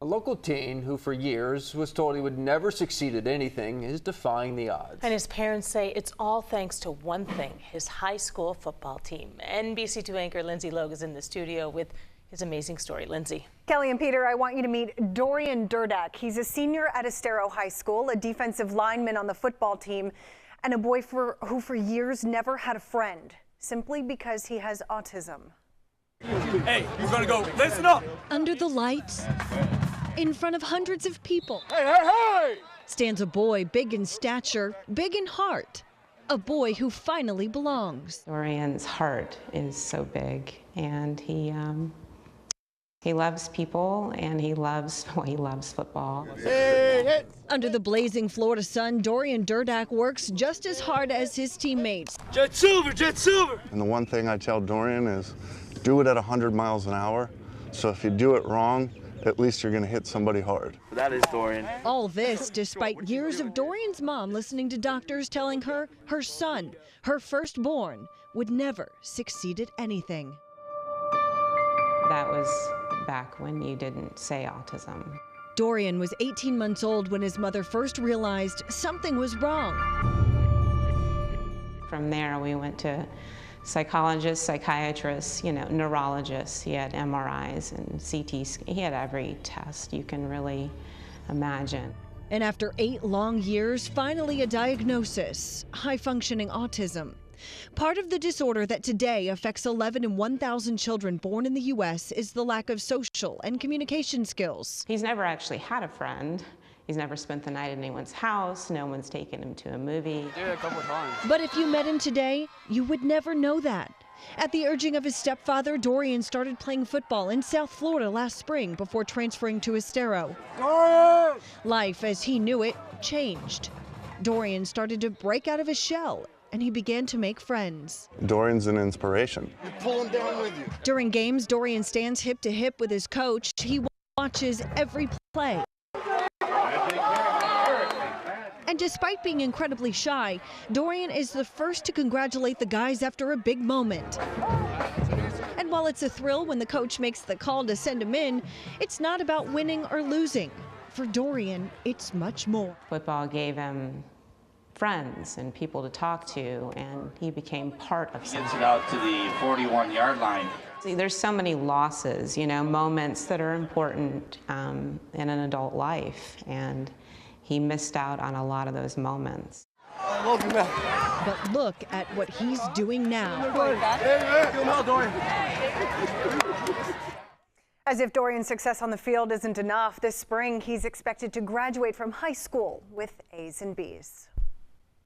local teen who for years was told he would never succeed at anything is defying the odds. And his parents say it's all thanks to one thing, his high school football team. NBC2 anchor Lindsay Logue is in the studio with his amazing story. Lindsay. Kelly and Peter, I want you to meet Dorian Durdak. He's a senior at Estero High School, a defensive lineman on the football team, and a boy who for years never had a friend, simply because he has autism. Hey, we're gonna go. Listen up. Under the lights, in front of hundreds of people, Hey! stands a boy big in stature, big in heart. A boy who finally belongs. Dorian's heart is so big, and he loves people, and he loves football. Under the blazing Florida sun, Dorian Durdak works just as hard as his teammates. Jet silver, jet silver. And the one thing I tell Dorian is do it at 100 miles an hour. So if you do it wrong, at least you're going to hit somebody hard. That is Dorian. All this despite years of Dorian's mom listening to doctors telling her her son, her firstborn, would never succeed at anything. That was back when you didn't say autism. Dorian was 18 months old when his mother first realized something was wrong. From there, we went to psychologists, psychiatrists, neurologists. He had MRIs and CTs. He had every test you can really imagine. And after 8 long years, finally a diagnosis: high-functioning autism. Part of the disorder that today affects 11 in 1,000 children born in the U.S. is the lack of social and communication skills. He's never actually had a friend. He's never spent the night at anyone's house. No one's taken him to a movie. Yeah, a couple times. But if you met him today, you would never know that. At the urging of his stepfather, Dorian started playing football in South Florida last spring before transferring to Estero. Dorian! Life, as he knew it, changed. Dorian started to break out of his shell, and he began to make friends. Dorian's an inspiration. You pull him down with you. During games, Dorian stands hip to hip with his coach. He watches every play. And despite being incredibly shy, Dorian is the first to congratulate the guys after a big moment. And while it's a thrill when the coach makes the call to send him in, it's not about winning or losing. For Dorian, it's much more. Football gave him friends and people to talk to, and he became part of something. Gets it out to the 41-yard line. See, there's so many losses, moments that are important in an adult life, and he missed out on a lot of those moments. But look at what he's doing now. As if Dorian's success on the field isn't enough, this spring he's expected to graduate from high school with A's and B's.